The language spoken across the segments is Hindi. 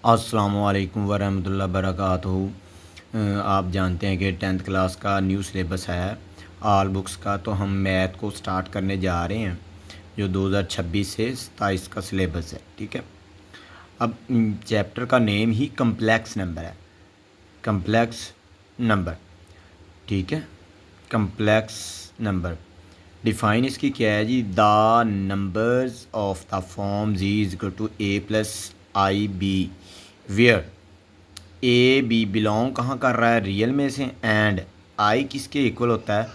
अस्सलामुअलैकुम वरहमतुल्लाहि वबरकातुहू। आप जानते हैं कि टेंथ क्लास का न्यू सिलेबस है ऑल बुक्स का, तो हम मैथ को स्टार्ट करने जा रहे हैं जो 2026 से 27 का सिलेबस है। ठीक है। अब चैप्टर का नेम ही कम्प्लेक्स नंबर है, कम्प्लेक्स नंबर। ठीक है। कम्प्लेक्स नंबर डिफ़ाइन इसकी क्या है जी? The numbers of the form z is equal to a plus i b where a b belong कहाँ कर रहा है? रियल में से। एंड आई किसके इक्वल होता है?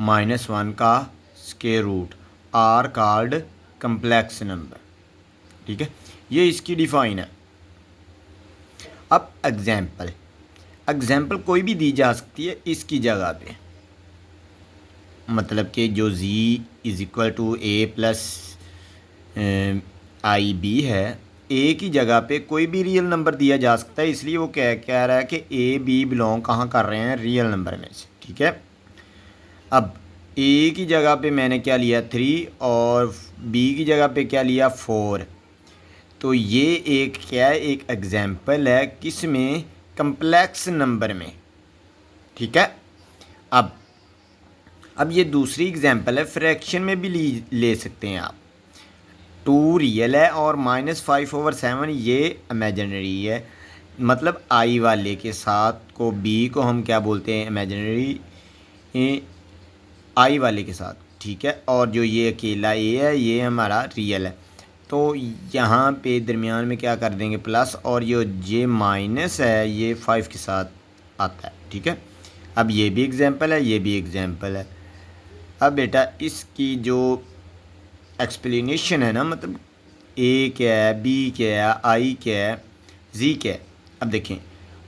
-1 का square root are called complex number. ठीक है, ये इसकी डिफ़ाइन है। अब एग्जाम्पल, एग्जाम्पल कोई भी दी जा सकती है इसकी जगह पे, मतलब कि जो z is equal to a plus i b है, ए की जगह पे कोई भी रियल नंबर दिया जा सकता है, इसलिए वो कह रहा है कि ए बी बिलोंग कहाँ कर रहे हैं? रियल नंबर में से। ठीक है। अब ए की जगह पे मैंने क्या लिया? 3 और बी की जगह पे क्या लिया? 4। तो ये एक क्या है? एक एग्जाम्पल है किस में? कम्प्लेक्स नंबर में। ठीक है। अब ये दूसरी एग्जाम्पल है, फ्रैक्शन में भी ले सकते हैं आप। 2 रियल है और -5/7 ये इमेजिनरी है, मतलब आई वाले के साथ को बी को हम क्या बोलते हैं? इमेजिनरी आई वाले के साथ। ठीक है। और जो ये अकेला ए है ये हमारा रियल है, तो यहाँ पे दरमियान में क्या कर देंगे? प्लस, और ये माइनस है ये 5 के साथ आता है। ठीक है। अब ये भी एग्जाम्पल है, ये भी एग्जाम्पल है। अब बेटा इसकी जो एक्सप्लेनेशन है ना, मतलब ए क्या है, बी क्या है, आई क्या है, जी क्या है। अब देखें,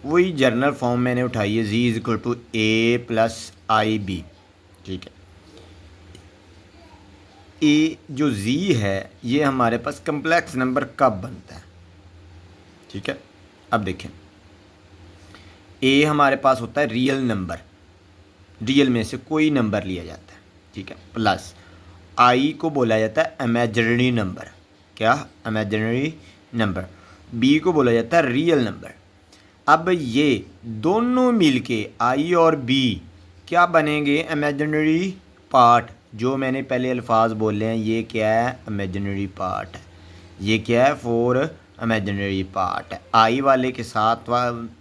वही जर्नल फॉर्म मैंने उठाई है, z is equal to a plus i b. ठीक है। ए जो जी है ये हमारे पास कम्प्लेक्स नंबर कब बनता है? ठीक है। अब देखें, ए हमारे पास होता है रियल नंबर, रियल में से कोई नंबर लिया जाता है। ठीक है। प्लस आई को बोला जाता है इमेजिनरी नंबर। क्या? Imaginary number. बी को बोला जाता है रियल नंबर। अब ये दोनों मिलके आई और बी क्या बनेंगे? Imaginary part. जो मैंने पहले अल्फाज बोले हैं, ये क्या है? इमेजिनरी पार्ट है। ये क्या है? 4 इमेजिनरी पार्ट है। आई वाले के साथ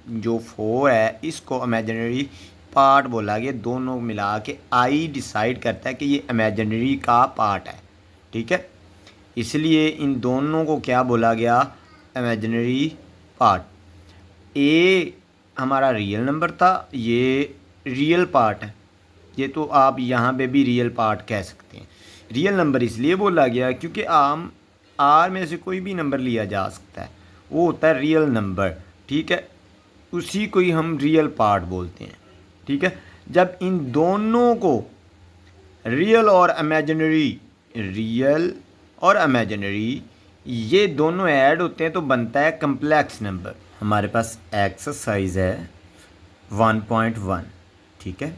जो 4 है इसको इमेजिनरी पार्ट बोला गया। दोनों मिला के आई डिसाइड करता है कि ये इमेजिनरी का पार्ट है। ठीक है। इसलिए इन दोनों को क्या बोला गया? Imaginary part. ए हमारा रियल नंबर था, ये रियल पार्ट है, ये तो आप यहाँ पे भी रियल पार्ट कह सकते हैं। रियल नंबर इसलिए बोला गया क्योंकि आम आर में से कोई भी नंबर लिया जा सकता है, वो होता है रियल नंबर। ठीक है। उसी को ही हम रियल पार्ट बोलते हैं। ठीक है। जब इन दोनों को रियल और इमेजिनरी, रियल और इमेजिनरी ये दोनों ऐड होते हैं तो बनता है कम्प्लेक्स नंबर। हमारे पास एक्सरसाइज है 1.1। ठीक है।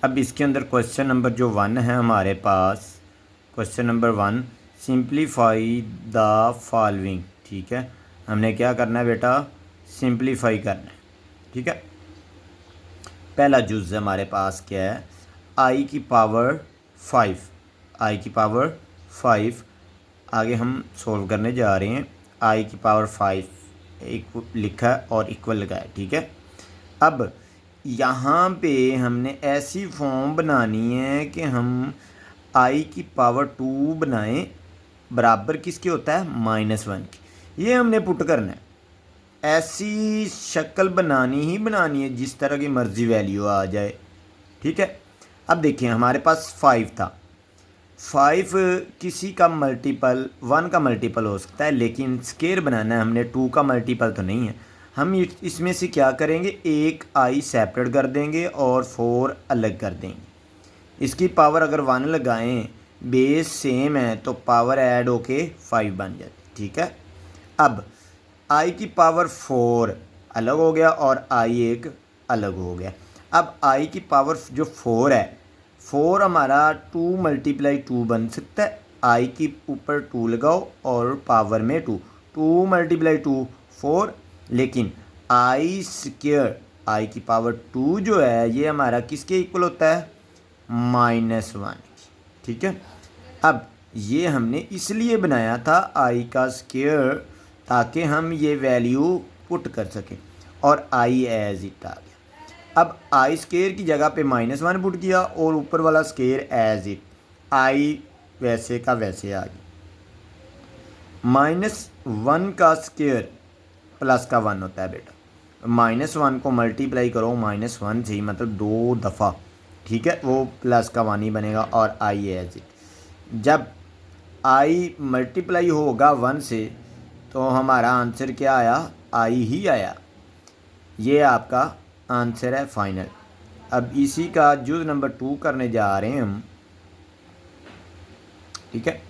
अब इसके अंदर क्वेश्चन नंबर जो 1 है हमारे पास, question number 1, simplify the following. ठीक है। हमने क्या करना है बेटा? सिंप्लीफाई करना है। ठीक है। पहला जुज़ हमारे पास क्या है? आई की पावर 5, आई की पावर 5। आगे हम सोल्व करने जा रहे हैं। आई की पावर 5 एक लिखा है और इक्वल लगा है। ठीक है। अब यहाँ पे हमने ऐसी फॉर्म बनानी है कि हम आई की पावर 2 बनाएं, बराबर किसके होता है? -1 की। ये हमने पुट करना है। ऐसी शक्ल बनानी ही बनानी है जिस तरह की मर्ज़ी वैल्यू आ जाए। ठीक है। अब देखिए हमारे पास 5 था, 5 किसी का मल्टीपल 1 का मल्टीपल हो सकता है, लेकिन स्केयर बनाना है हमने, 2 का मल्टीपल तो नहीं है। हम इसमें से क्या करेंगे? एक आई सेपरेट कर देंगे और 4 अलग कर देंगे। इसकी पावर अगर 1 लगाएं, बेस सेम है तो पावर ऐड होके 5 बन जाती। ठीक है। अब आई की पावर 4 अलग हो गया और आई एक अलग हो गया। अब आई की पावर जो 4 है, 4 हमारा 2 × 2 बन सकता है। आई की ऊपर 2 लगाओ और पावर में 2, 2 × 2 4, लेकिन आई स्क्वायर आई की पावर 2 जो है ये हमारा किसके इक्वल होता है, -1। ठीक है, अब ये हमने इसलिए बनाया था आई का स्क्वायर ताकि हम ये वैल्यू पुट कर सकें, और आई एज इट आ गया। अब आई स्क्वायर की जगह पे -1 पुट किया और ऊपर वाला स्क्वायर एज इट, आई वैसे का वैसे आ गया। -1 का स्क्वायर प्लस का 1 होता है बेटा, -1 को मल्टीप्लाई करो -1 से, मतलब 2 दफ़ा, ठीक है, वो प्लस का 1 ही बनेगा, और आई एज इट। जब आई मल्टीप्लाई होगा 1 से तो हमारा आंसर क्या आया, आई ही आया। ये आपका आंसर है फाइनल। अब इसी का जुज़ नंबर 2 करने जा रहे हैं हम। ठीक है,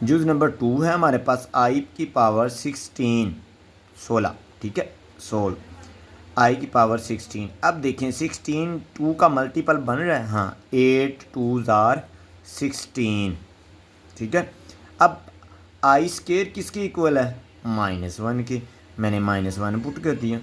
जुज़ नंबर 2 है हमारे पास आई की पावर 16। ठीक है, 16 आई की पावर 16। अब देखें 16 2 का मल्टीपल बन रहा है, हाँ, 8 2s आर 16। ठीक है, अब आई स्क्वायर किसके इक्वल है, -1 के, मैंने -1 पुट कर दिया।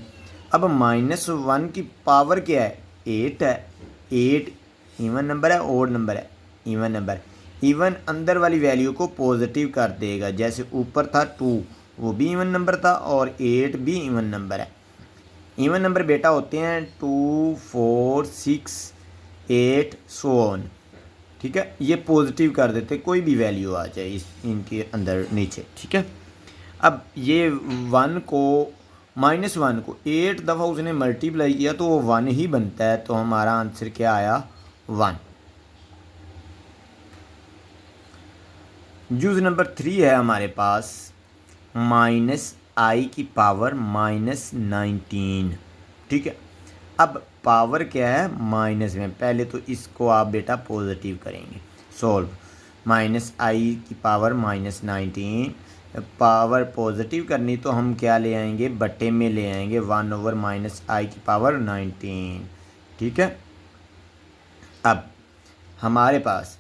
अब -1 की पावर क्या है, 8 है। 8 इवन नंबर है, ओड नंबर है, इवन नंबर। इवन अंदर वाली वैल्यू को पॉजिटिव कर देगा, जैसे ऊपर था 2 वो भी इवन नंबर था और 8 भी इवन नंबर है। इवन नंबर बेटा होते हैं 2 4 6 8 सो ऑन। ठीक है, ये पॉजिटिव कर देते, कोई भी वैल्यू आ जाए इस इनके अंदर नीचे। ठीक है, अब ये 1 को -1 को 8 दफ़ा उसने मल्टीप्लाई किया तो वो 1 ही बनता है, तो हमारा आंसर क्या आया, 1। जुज़ नंबर 3 है हमारे पास -i की पावर -19। ठीक है, अब पावर क्या है, माइनस में, पहले तो इसको आप बेटा पॉजिटिव करेंगे, सोल्व। -i की पावर -19, पावर पॉजिटिव करनी तो हम क्या ले आएंगे, बट्टे में ले आएंगे 1/- i की पावर 19। ठीक है, अब हमारे पास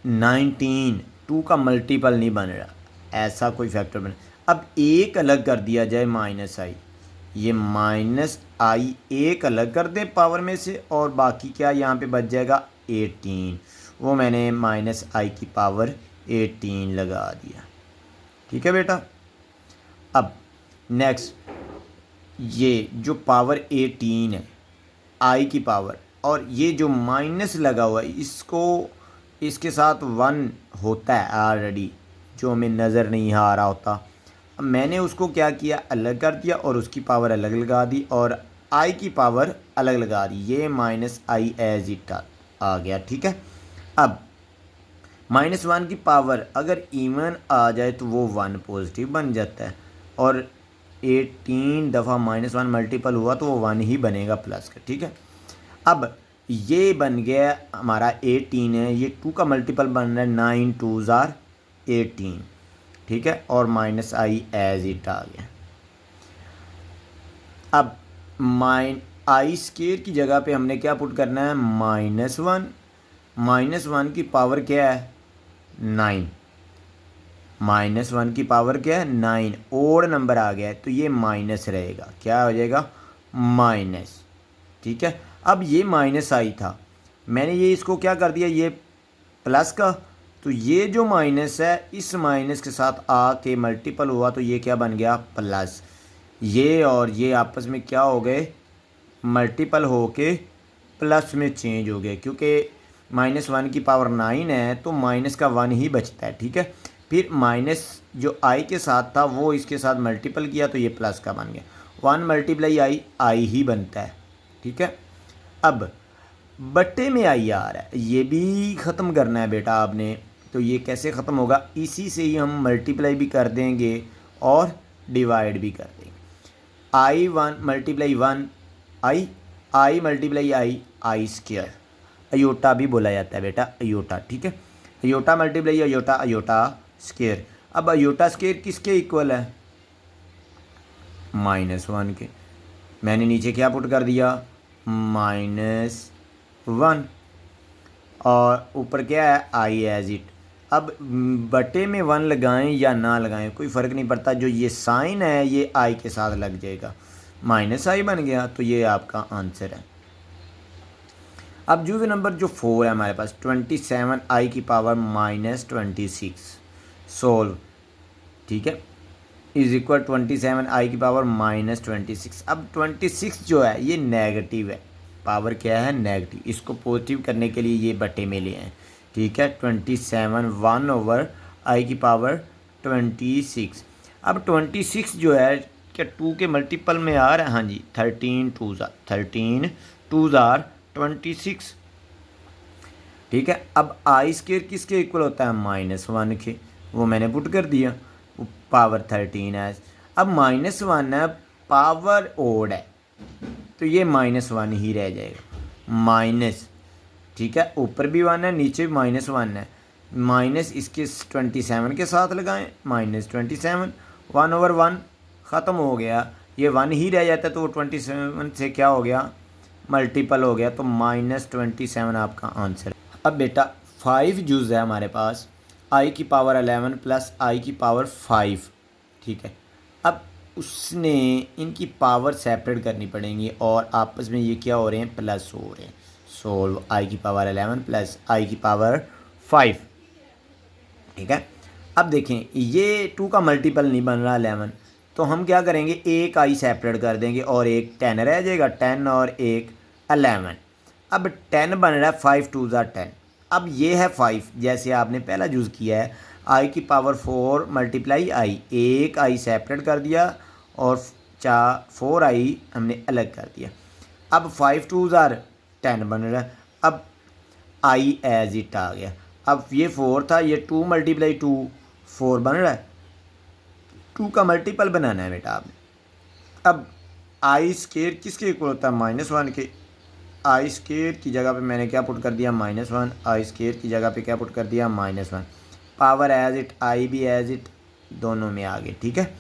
19 2 का मल्टीपल नहीं बन रहा, ऐसा कोई फैक्टर बन, अब एक अलग कर दिया जाए -i, ये -i एक अलग कर दे पावर में से, और बाकी क्या यहाँ पे बच जाएगा 18, वो मैंने -i की पावर 18 लगा दिया। ठीक है बेटा, अब नेक्स्ट ये जो पावर 18 है i की पावर, और ये जो माइनस लगा हुआ है इसको, इसके साथ 1 होता है ऑलरेडी, जो हमें नज़र नहीं आ रहा होता। अब मैंने उसको क्या किया, अलग कर दिया और उसकी पावर अलग लगा दी और i की पावर अलग लगा दी, ये -i एज इट आ गया। ठीक है, अब -1 की पावर अगर इवन आ जाए तो वो 1 पॉजिटिव बन जाता है, और 18 दफ़ा -1 मल्टीपल हुआ तो वो 1 ही बनेगा प्लस का। ठीक है, अब ये बन गया हमारा 18 है, ये 2 का मल्टीपल बन रहा है, 9 2s आर 18। ठीक है, और -i एज इट आ गया। अब i स्क्वायर की जगह पे हमने क्या पुट करना है, -1। -1 की पावर क्या है, 9। -1 की पावर क्या है, 9, ओड नंबर आ गया है तो ये माइनस रहेगा, क्या हो जाएगा, माइनस। ठीक है, अब ये -i था, मैंने ये इसको क्या कर दिया, ये प्लस का, तो ये जो माइनस है इस माइनस के साथ आके मल्टीपल हुआ तो ये क्या बन गया, प्लस। ये और ये आपस में क्या हो गए, मल्टीपल होके प्लस में चेंज हो गए, क्योंकि -1 की पावर 9 है तो माइनस का 1 ही बचता है। ठीक है, फिर माइनस जो i के साथ था वो इसके साथ मल्टीपल किया तो ये प्लस का बन गया, 1 × i ही बनता है। ठीक है, अब बट्टे में i आ रहा है, ये भी ख़त्म करना है बेटा आपने, तो ये कैसे ख़त्म होगा, इसी से ही हम मल्टीप्लाई भी कर देंगे और डिवाइड भी कर देंगे। i1 × 1 i, i × i square, iota भी बोला जाता है बेटा, अयोटा। ठीक है, अयोटा × अयोटा, अयोटा स्क्वायर। अब अयोटा स्क्वायर किसके इक्वल है, -1 के, मैंने नीचे क्या पुट कर दिया, -1, और ऊपर क्या है, i एज इट। अब बटे में 1 लगाएं या ना लगाएं कोई फ़र्क नहीं पड़ता, जो ये साइन है ये आई के साथ लग जाएगा, माइनस आई बन गया, तो ये आपका आंसर है। अब जो नंबर जो 4 है हमारे पास 27 आई की पावर माइनस 26 सोल्व, ठीक है, इज इक्वल 27 आई की पावर माइनस 26। अब 26 जो है ये नेगेटिव है, पावर क्या है नेगेटिव, इसको पॉजिटिव करने के लिए ये बटे में ले आए, ठीक है। 27 1 ओवर आई की पावर 26। अब 26 जो है क्या 2 के मल्टीपल में आ रहा है, हाँ जी, 13 2 ज़ार 26, ठीक है। अब आई स्केयर किसके इक्वल होता है -1 के, वो मैंने पुट कर दिया, वो पावर 13 है। अब -1 है, पावर ओड है, तो ये -1 ही रह जाएगा, माइनस, ठीक है, ऊपर भी 1 है नीचे भी -1 है, माइनस इसके 27 के साथ लगाएं, -27 1 ओवर 1 ख़त्म हो गया, ये 1 ही रह जाता है, तो वो 27 से क्या हो गया मल्टीपल हो गया, तो -27 आपका आंसर है। अब बेटा 5 जूज़ है हमारे पास, आई की पावर 11 प्लस आई की पावर 5, ठीक है। अब उसने इनकी पावर सेपरेट करनी पड़ेंगी और आपस में ये क्या हो रहे हैं प्लस हो रहे हैं, सोल्व आई की पावर 11 प्लस आई की पावर 5, ठीक है। अब देखें ये 2 का मल्टीपल नहीं बन रहा 11, तो हम क्या करेंगे एक आई सेपरेट कर देंगे और एक 10 रह जाएगा, 10 और एक 11। अब 10 बन रहा है 5 2 ज़ा 10, अब ये है 5 जैसे आपने पहला यूज़ किया है, आई की पावर 4 मल्टीप्लाई आई, एक आई सेपरेट कर दिया और 4 आई हमने अलग कर दिया। अब 5 2 ज़ा 10 बन रहा है, अब आई एज इट आ गया, अब ये 4 था, ये 2 मल्टीप्लाई 2 4 बन रहा है, 2 का मल्टीपल बनाना है बेटा आपने। अब आई स्केयर किसके इक्वल होता है -1 के, आई स्केयर की जगह पे मैंने क्या पुट कर दिया -1, आई स्केयर की जगह पे क्या पुट कर दिया -1, पावर एज इट, आई भी एज इट, दोनों में आ गए, ठीक है।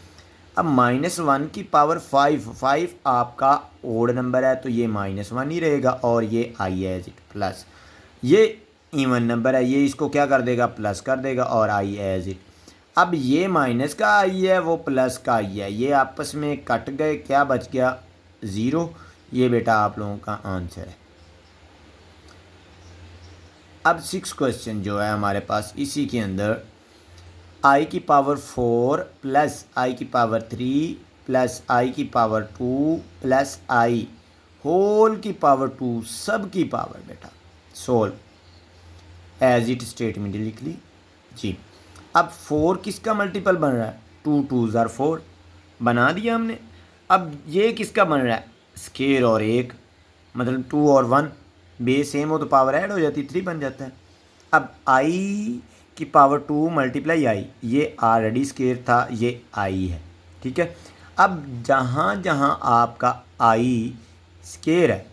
अब -1 की पावर 5 आपका ओड नंबर है, तो ये -1 ही रहेगा और ये आई एज इट प्लस, ये इवन नंबर है, ये इसको क्या कर देगा प्लस कर देगा और आई एज इट। अब ये माइनस का आई है वो प्लस का आई है, ये आपस में कट गए, क्या बच गया 0, ये बेटा आप लोगों का आंसर है। अब 6 क्वेश्चन जो है हमारे पास, इसी के अंदर आई की पावर 4 प्लस आई की पावर 3 प्लस आई की पावर 2 प्लस आई होल की पावर 2 सब की पावर बेटा सोल्व, एज इट स्टेटमेंट लिख ली जी। अब 4 किसका मल्टीपल बन रहा है 2 2 ज़ार 4 बना दिया हमने। अब ये किसका बन रहा है स्केयर और एक, मतलब 2 और 1 बेस सेम हो तो पावर ऐड हो जाती 3 बन जाता है। अब आई की पावर 2 मल्टीप्लाई आई, ये ऑलरेडी स्केयर था, ये आई है, ठीक है। अब जहाँ जहाँ आपका आई स्केयर है,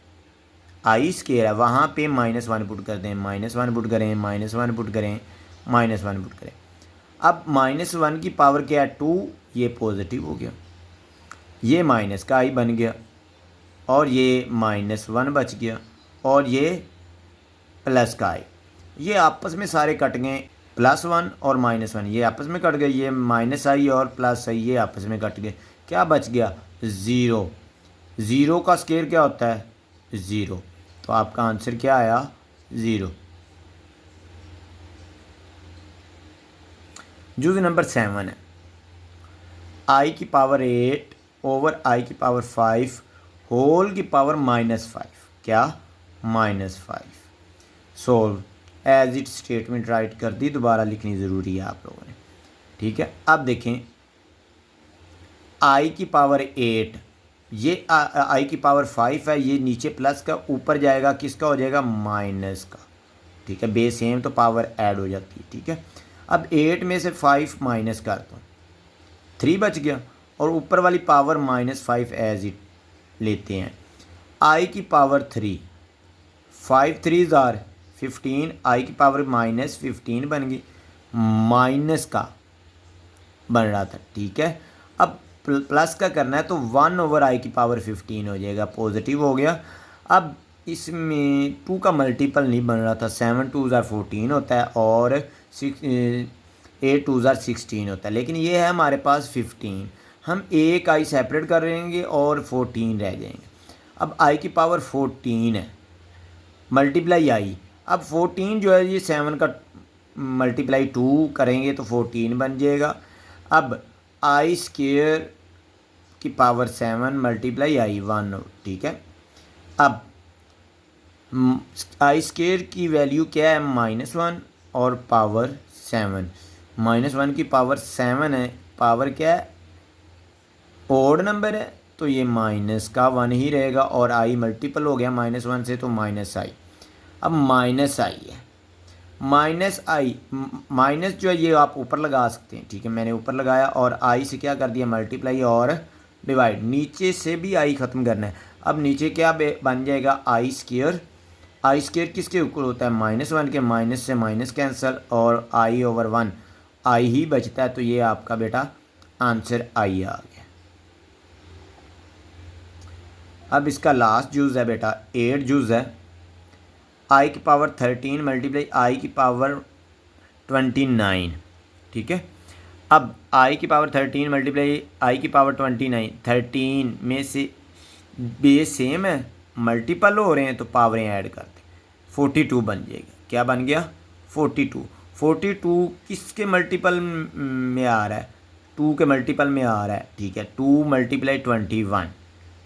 आई स्केयर है, वहाँ पे -1 पुट कर दें, -1 पुट करें, -1 पुट करें, -1 पुट करें। अब -1 की पावर क्या है 2, ये पॉजिटिव हो गया, ये माइनस का आई बन गया और ये -1 बच गया और ये प्लस का आई, ये आपस में सारे कट गए, +1 और -1 ये आपस में कट गए, ये माइनस आई और प्लस आई ये आपस में कट गए, क्या बच गया 0, 0 का स्केयर क्या होता है 0, तो आपका आंसर क्या आया 0। जूज नंबर 7 है, आई की पावर 8 ओवर आई की पावर 5 होल की पावर -5, क्या -5, solve, as it statement write कर दी, दोबारा लिखनी ज़रूरी है आप लोगों ने, ठीक है। अब देखें आई की पावर 8, ये आई की पावर 5 है, ये नीचे प्लस का ऊपर जाएगा किसका हो जाएगा माइनस का, ठीक है, बेस सेम तो पावर ऐड हो जाती है, ठीक है। अब 8 में से 5 माइनस कर दो, 3 बच गया और ऊपर वाली पावर -5 एज इट लेते हैं। आई की पावर 3, 5 3 ज़ार 15, आई की पावर -15 बन गई, माइनस का बन रहा था, ठीक है। अब प्लस का करना है तो 1 ओवर आई की पावर 15 हो जाएगा, पॉजिटिव हो गया। अब इसमें 2 का मल्टीपल नहीं बन रहा था, 7 2 ज़ार 14 होता है और 8 2 ज़ार 16 होता है, लेकिन ये है हमारे पास 15। हम एक आई सेपरेट कर देंगे और 14 रह जाएंगे। अब आई की पावर 14 है, मल्टीप्लाई आई। अब 14 जो है ये 7 का मल्टीप्लाई 2 करेंगे तो 14 बन जाएगा। अब आई स्केयर की पावर 7 मल्टीप्लाई आई 1, ठीक है। अब आई स्केयर की वैल्यू क्या है, -1 और पावर 7। -1 की पावर 7 है, पावर क्या है, ओड नंबर है, तो ये माइनस का 1 ही रहेगा और आई मल्टीपल हो गया -1 से, तो माइनस आई। अब माइनस आई है, माइनस आई, माइनस जो है ये आप ऊपर लगा सकते हैं, ठीक है। मैंने ऊपर लगाया और आई से क्या कर दिया, मल्टीप्लाई और डिवाइड। नीचे से भी आई ख़त्म करना है। अब नीचे क्या बन जाएगा, आई स्क्वायर। आई स्क्वायर किसके इक्वल होता है, -1 के। माइनस से माइनस कैंसिल और आई ओवर 1 आई ही बचता है, तो ये आपका बेटा आंसर आई आ गया। अब इसका लास्ट जूज़ है बेटा 8 जूज़ है। आई की पावर 13 मल्टीप्लाई आई की पावर 29, ठीक है। अब आई की पावर 13 मल्टीप्लाई आई की पावर 29, 13 में से बेस सेम है, मल्टीपल हो रहे हैं तो पावरें ऐड कर दें, 42 बन जाएगा। क्या बन गया, 42। 42 किसके मल्टीपल में आ रहा है, 2 के मल्टीपल में आ रहा है, ठीक है। 2 मल्टीप्लाई 21,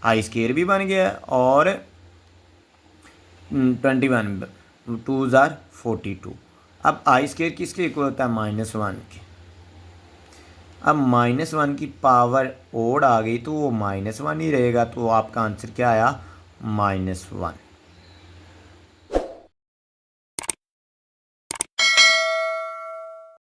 आई स्केयर भी बन गया और 21, 2 ज़ार 42। अब आई स्केयर किसके इक्वल होता है, -1 के। अब -1 की पावर ओड आ गई तो वो -1 ही रहेगा, तो आपका आंसर क्या आया, -1।